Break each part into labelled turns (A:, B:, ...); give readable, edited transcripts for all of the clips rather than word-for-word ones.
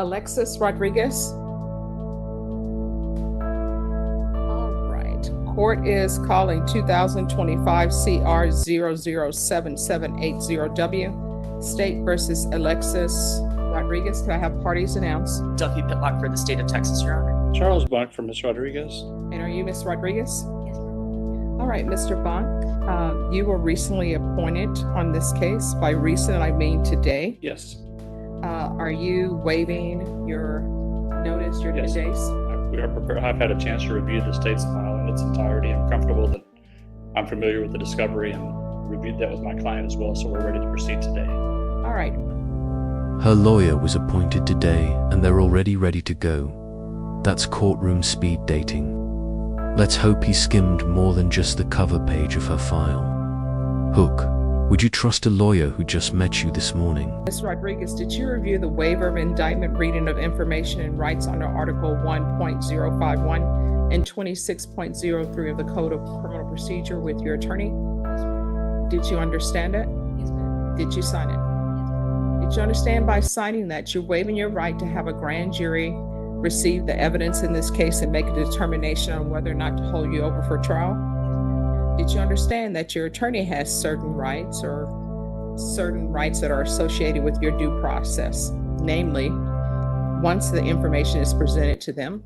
A: Alexis Rodriguez. All right. Court is calling 2025 CR 007780W, State versus Alexis Rodriguez. Can I have parties announced?
B: Duffy Pitlock for the state of Texas, Your Honor.
C: Charles Buck for Ms. Rodriguez.
A: And are you Ms. Rodriguez?
D: Yes, ma'am.
A: All right, Mr. Bonk, you were recently appointed on this case. By recent, I mean today.
C: Yes.
A: Are you waiving your notice, your 10
C: Yes.
A: days?
C: We are prepared. I've had a chance to review the state's file in its entirety. I'm comfortable that I'm familiar with the discovery and reviewed that with my client as well, so we're ready to proceed today.
A: All right.
E: Her lawyer was appointed today and they're already ready to go. That's courtroom speed dating. Let's hope he skimmed more than just the cover page of her file. Hook, would you trust a lawyer who just met you this morning?
A: Ms. Rodriguez, did you review the waiver of indictment reading of information and rights under Article 1.051 and 26.03 of the Code of Criminal Procedure with your attorney?
D: Yes, ma'am.
A: Did you understand it?
D: Yes, ma'am.
A: Did you sign it?
D: Yes, ma'am.
A: Did you understand by signing that you're waiving your right to have a grand jury receive the evidence in this case and make a determination on whether or not to hold you over for trial? Did you understand that your attorney has certain rights or certain rights that are associated with your due process? Namely, once the information is presented to them,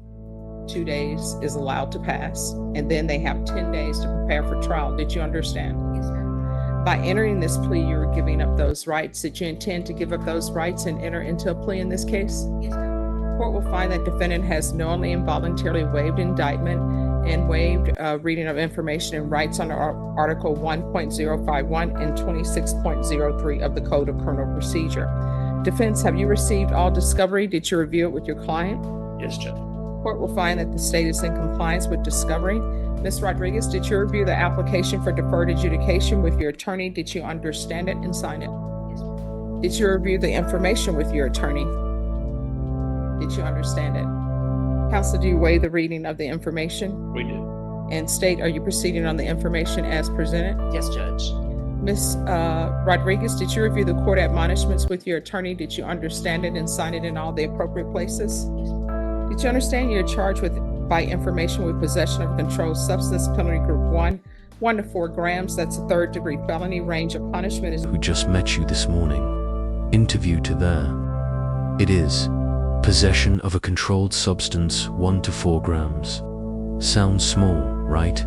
A: 2 days is allowed to pass, and then they have 10 days to prepare for trial. Did you understand?
D: Yes, ma'am.
A: By entering this plea, you're giving up those rights. Did you intend to give up those rights and enter into a plea in this case?
D: Yes, ma'am.
A: Court will find that defendant has knowingly and voluntarily waived indictment and waived reading of information and rights under Article 1.051 and 26.03 of the Code of Criminal Procedure. Defense, have you received all discovery? Did you review it with your client?
C: Yes, Judge.
A: Court will find that the state is in compliance with discovery. Ms. Rodriguez, did you review the application for deferred adjudication with your attorney? Did you understand it and sign it?
D: Yes, ma'am.
A: Did you review the information with your attorney? Did you understand it? Counsel, do you waive the reading of the information?
C: We do.
A: And state, are you proceeding on the information as presented?
B: Yes, Judge.
A: Ms. Rodriguez, did you review the court admonishments with your attorney? Did you understand it and sign it in all the appropriate places?
D: Yes, ma'am.
A: Did you understand you're charged by information with possession of a controlled substance, penalty group 1 to 4 grams? That's a third-degree felony. Range of punishment is
E: Who just met you this morning? Interview to there. It is possession of a controlled substance 1 to 4 grams. Sounds small, right?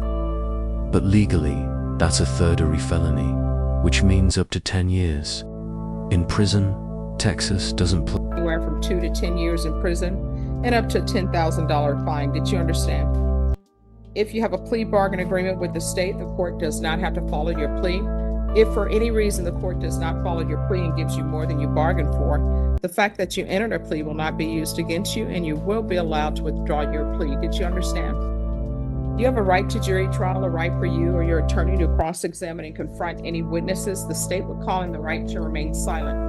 E: But legally, that's a third-degree felony, which means up to 10 years. In prison, Texas doesn't play.
A: anywhere from 2 to 10 years in prison and up to a $10,000 fine. Did you understand? If you have a plea bargain agreement with the state, the court does not have to follow your plea. If for any reason the court does not follow your plea and gives you more than you bargained for, the fact that you entered a plea will not be used against you and you will be allowed to withdraw your plea. Did you understand? You have a right to jury trial, a right for you or your attorney to cross-examine and confront any witnesses. The state would call in the right to remain silent.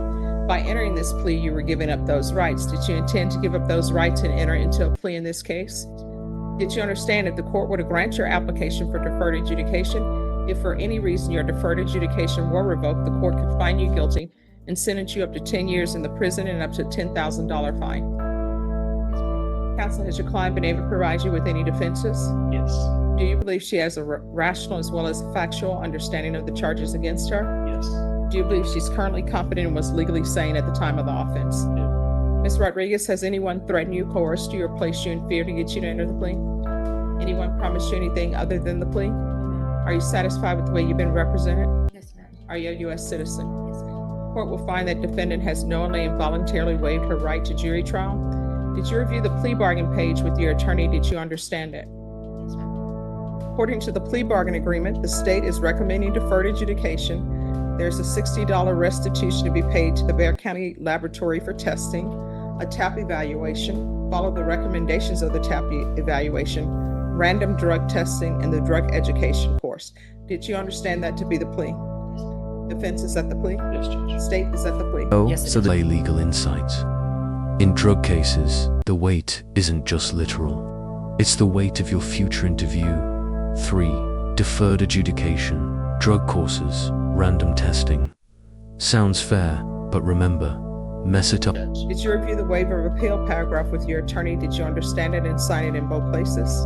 A: By entering this plea, you were giving up those rights. Did you intend to give up those rights and enter into a plea in this case? Did you understand if the court were to grant your application for deferred adjudication, if for any reason your deferred adjudication were revoked, the court could find you guilty and sentence you up to 10 years in the prison and up to a $10,000 fine?
D: Yes, ma'am.
A: Counsel, has your client been able to provide you with any defenses?
C: Yes.
A: Do you believe she has a rational as well as factual understanding of the charges against her?
C: Yes.
A: Do you believe she's currently competent and was legally sane at the time of the offense?
C: Yeah.
A: Ms. Rodriguez, has anyone threatened you, coerced you, or placed you in fear to get you to enter the plea? Anyone promised you anything other than the plea?
D: No, ma'am.
A: Are you satisfied with the way you've been represented?
D: Yes, ma'am.
A: Are you a U.S. citizen?
D: Yes, ma'am.
A: Court will find that defendant has knowingly and voluntarily waived her right to jury trial. Did you review the plea bargain page with your attorney? Did you understand it?
D: Yes, ma'am.
A: According to the plea bargain agreement, the state is recommending deferred adjudication. There's a $60 restitution to be paid to the Bexar County Laboratory for testing, a TAP evaluation, follow the recommendations of the TAP evaluation, random drug testing, and the drug education course. Did you understand that to be the plea?
D: Yes, ma'am.
A: Defense is at the plea?
C: Yes, Judge.
A: State is at the plea?
E: Oh,
B: Yes, it
E: so
B: is.
E: they legal insights. In drug cases, the weight isn't just literal. It's the weight of your future interview. 3. Deferred adjudication, drug courses, random testing. Sounds fair, but remember, mess it up.
C: Judge.
A: Did you review the waiver of appeal paragraph with your attorney? Did you understand it and sign it in both places?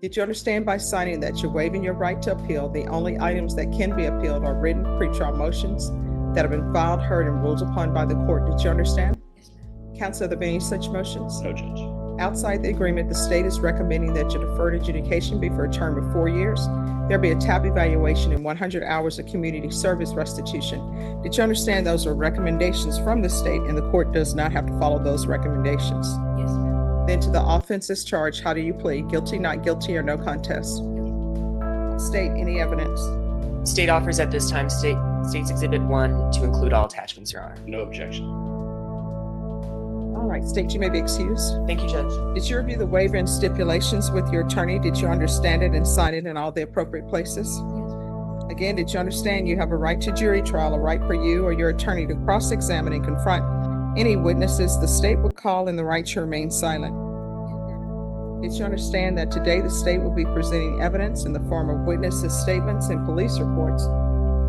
A: Did you understand by signing that you're waiving your right to appeal? The only items that can be appealed are written pretrial motions that have been filed, heard, and ruled upon by the court. Did you understand?
D: Yes, ma'am.
A: Counsel, are there any such motions?
C: No, Judge.
A: Outside the agreement, the state is recommending that your deferred adjudication be for a term of 4 years. There'll be a TAP evaluation and 100 hours of community service restitution. Did you understand those are recommendations from the state and the court does not have to follow those recommendations?
D: Yes, ma'am.
A: Then to the offenses charged, how do you plead? Guilty, not guilty, or no contest? State any evidence.
B: State offers at this time State's Exhibit 1 to include all attachments, Your Honor.
C: No objection.
A: All right, state you may be excused.
B: Thank you, Judge.
A: Did you review the waiver and stipulations with your attorney? Did you understand it and sign it in all the appropriate places?
D: Yes.
A: Again, did you understand you have a right to jury trial, a right for you or your attorney to cross-examine and confront any witnesses the state would call, and the right to remain silent? Did you understand that today the state will be presenting evidence in the form of witnesses' statements and police reports,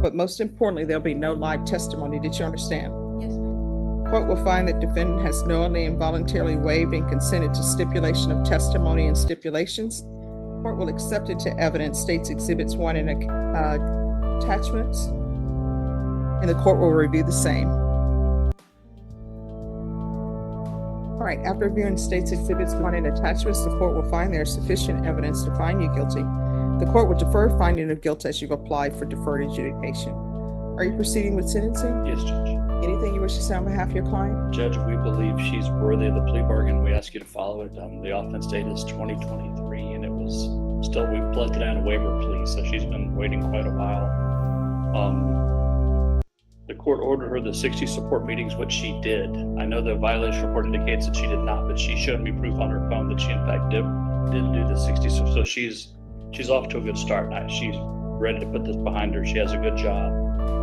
A: but most importantly, there'll be no live testimony? Did you understand?
D: Yes, ma'am.
A: Court will find that defendant has knowingly and voluntarily waived and consented to stipulation of testimony and stipulations. Court will accept into evidence State's Exhibits 1 and attachments, and the court will review the same. All right, after reviewing State's Exhibits 1 and attachments, the court will find there is sufficient evidence to find you guilty. The court will defer finding of guilt as you've applied for deferred adjudication. Are you proceeding with sentencing?
C: Yes, Judge.
A: Anything you wish to say on behalf of your client?
C: Judge, we believe she's worthy of the plea bargain. We ask you to follow it. The offense date is 2023, and it was still, we pledged down a waiver plea, so she's been waiting quite a while. The court ordered her the 60 support meetings, which she did. I know the violation report indicates that she did not, but she showed me proof on her phone that she in fact did do the 60. So she's off to a good start. She's ready to put this behind her. She has a good job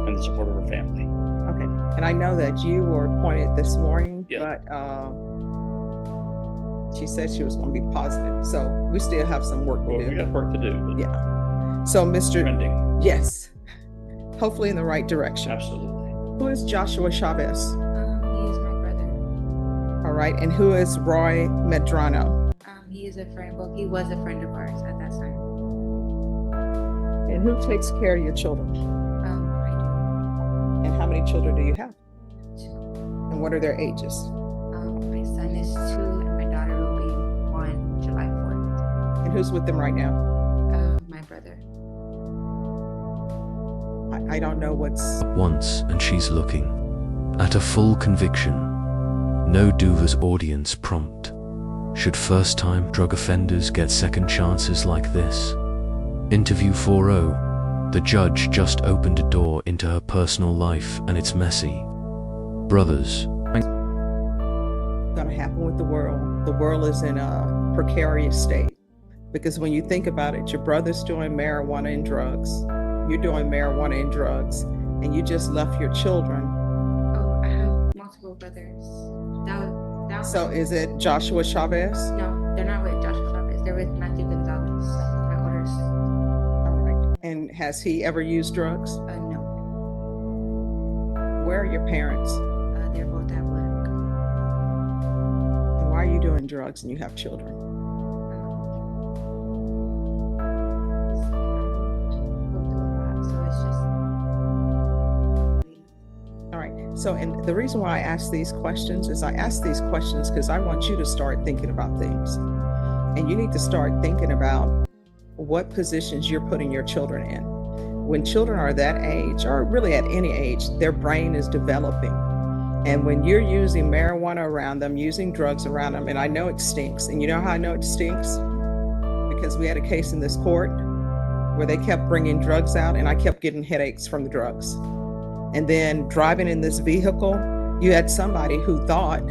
C: and the support of her family.
A: Okay, and I know that you were appointed this morning,
C: Yeah.
A: but she said she was going to be positive, so we still have some work to
C: Well, we
A: do.
C: got work to do, but
A: Yeah. So, Mr.
C: trending.
A: Yes, hopefully in the right direction.
C: Absolutely.
A: Who is Joshua Chavez?
D: He is my brother.
A: All right, and who is Roy Medrano?
D: He is a friend. Well, he was a friend of ours at that time.
A: And who takes care of your children?
D: I
A: And how many children do you have?
D: do.
A: And what are their ages?
D: My son is 2, and my daughter will be 1 July 4th.
A: And who's with them right now?
D: My brother.
A: I don't know what's.
E: Once, and she's looking at a full conviction. No Duva's audience prompt. Should first-time drug offenders get second chances like this? Interview 4-0. The judge just opened a door into her personal life, and it's messy. Brothers,
A: Going to happen with the world. The world is in a precarious state because when you think about it, your brother's doing marijuana and drugs. You're doing marijuana and drugs, and you just left your children.
D: Oh, I have multiple brothers. That was
A: So is it Joshua Chavez?
D: No, they're not with Joshua Chavez. They're with Matthew Gonzalez, my older son.
A: All right. And has he ever used drugs?
D: No,
A: Where are your parents?
D: they're both at work.
A: And why are you doing drugs and you have children?
D: Go through a lot, so it's just.
A: All right. So, and the reason why I ask these questions is I ask these questions because I want you to start thinking about things. And you need to start thinking about what positions you're putting your children in. When children are that age, or really at any age, their brain is developing. And when you're using marijuana around them, using drugs around them, and I know it stinks. And you know how I know it stinks? Because we had a case in this court where they kept bringing drugs out and I kept getting headaches from the drugs. And then driving in this vehicle, you had somebody who thought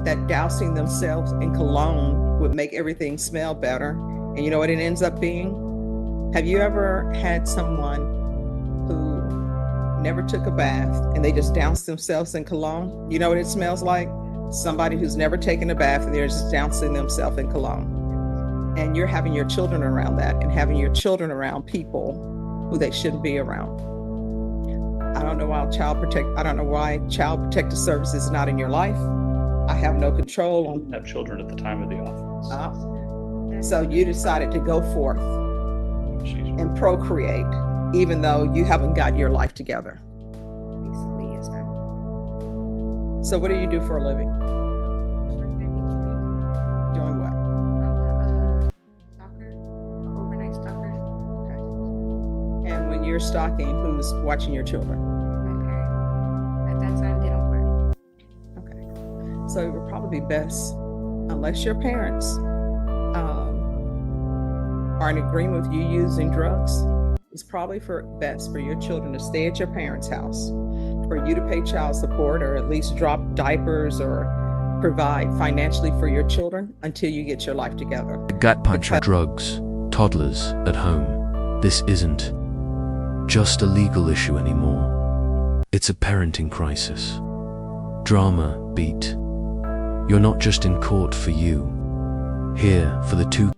A: that dousing themselves in cologne would make everything smell better. And you know what it ends up being? Have you ever had someone who never took a bath and they just doused themselves in cologne? You know what it smells like? Somebody who's never taken a bath and they're just dousing themselves in cologne. And you're having your children around that and having your children around people who they shouldn't be around. I don't know why child protective services is not in your life. I have no control on.
C: Have children at the time of the offense.
A: So you decided to go forth
C: She's
A: and procreate, even though you haven't got your life together.
D: Basically, yes, ma'am.
A: So what do you do for a living? Doing what?
D: Stalker, overnight stalker.
A: And when you're stalking, who's watching your children?
D: My parents. At that time, they don't work.
A: Okay. So it would probably be best, unless your parents are in agreement with you using drugs, it's probably best for your children to stay at your parents' house, for you to pay child support or at least drop diapers or provide financially for your children until you get your life together.
E: The gut punch of drugs, toddlers at home. This isn't just a legal issue anymore. It's a parenting crisis. Drama beat. You're not just in court for you. Here for the two.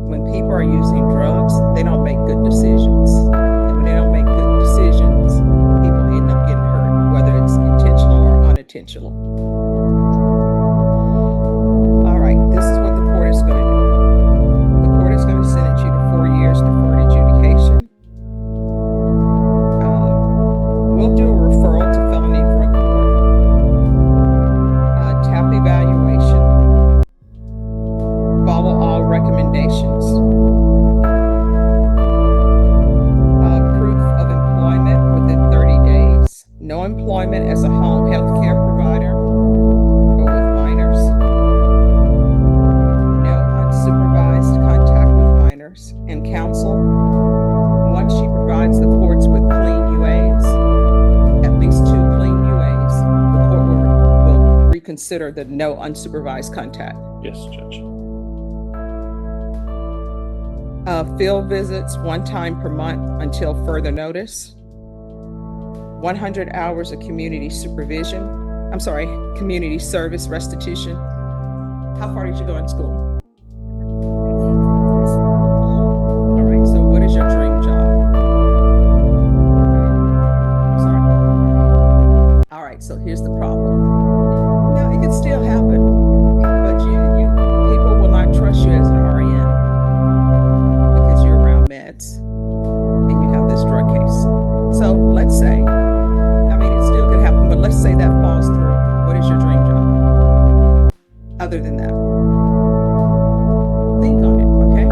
A: When people are using drugs, they don't make good decisions. And when they don't make good decisions, people end up getting hurt, whether it's intentional or unintentional. All right, this is what the court is going to do. The court is going to sentence you to 4 years deferred adjudication. We'll do a referral to felony drug court. TAP evaluation. Follow all recommendations. Proof of employment within 30 days. No employment as a home health care provider or with minors. No unsupervised contact with minors. And counsel, once she provides the courts with clean UAs, at least 2 clean UAs, the court will reconsider the no unsupervised contact.
C: Yes, Judge.
A: Field visits 1 time per month until further notice. 100 hours of community service restitution. How far did you go in school? All right, so what is your dream job? Sorry. All right, so here's the problem. Now, it can still happen, but people will not trust you as an RN. Meds and you have this drug case. So let's say, it still could happen, but let's say that falls through. What is your dream job? Other than that, think on it, okay?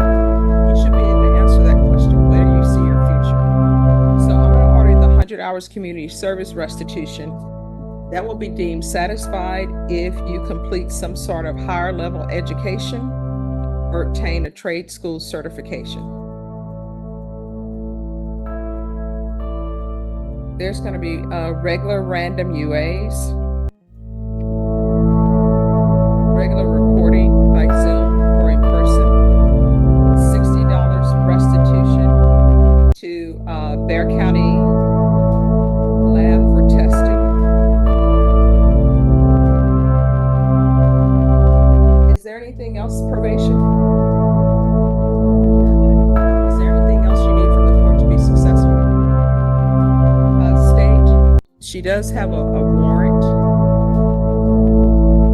A: You should be able to answer that question. Where do you see your future? So I'm going to order the 100 hours community service restitution. That will be deemed satisfied if you complete some sort of higher level education or obtain a trade school certification. There's going to be regular random UAs, regular reporting by Zoom or in person, $60 restitution to Bear County lab for testing. Is there anything else, probation? Is there anything else you need from the court to be successful? She does have a warrant.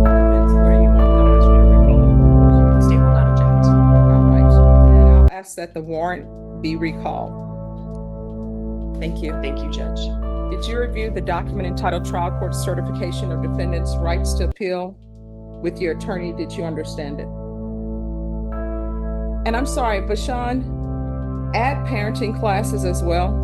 A: Depends where you want
C: I'll ask you to recall.
B: State will not object.
A: All right. And I'll ask that the warrant be recalled. Thank you.
B: Thank you, Judge.
A: Did you review the document entitled Trial Court Certification of Defendant's Rights to Appeal with your attorney? Did you understand it? And I'm sorry, but Sean, add parenting classes as well.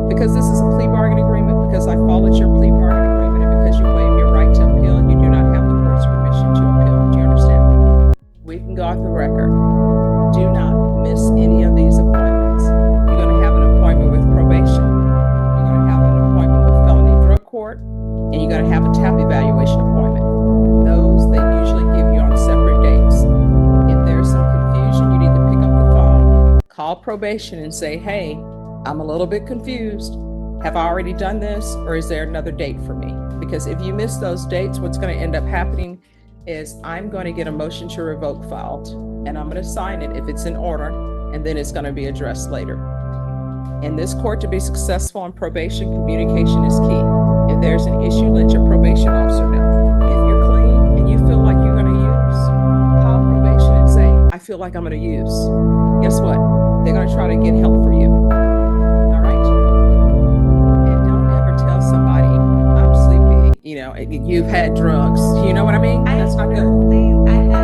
A: Because this is a plea bargaining agreement, because I followed your plea bargaining agreement, and because you waive your right to appeal, you do not have the court's permission to appeal. Do you understand? We can go off the record. Do not miss any of these appointments. You're going to have an appointment with probation. You're going to have an appointment with felony drug court, and you're going to have a TAP evaluation appointment. Those they usually give you on separate dates. If there's some confusion, you need to pick up the phone, call probation, and say, hey, I'm a little bit confused. Have I already done this, or is there another date for me? Because if you miss those dates, what's going to end up happening is I'm going to get a motion to revoke filed, and I'm going to sign it if it's in order, and then it's going to be addressed later. In this court, to be successful on probation, communication is key. If there's an issue, let your probation officer know. If you're clean and you feel like you're going to use, call probation and say, I feel like I'm going to use. Guess what? They're going to try to get help for you. All right? And don't ever tell somebody, I'm sleepy, you know, you've had drugs. You know what I mean? That's not good.
D: I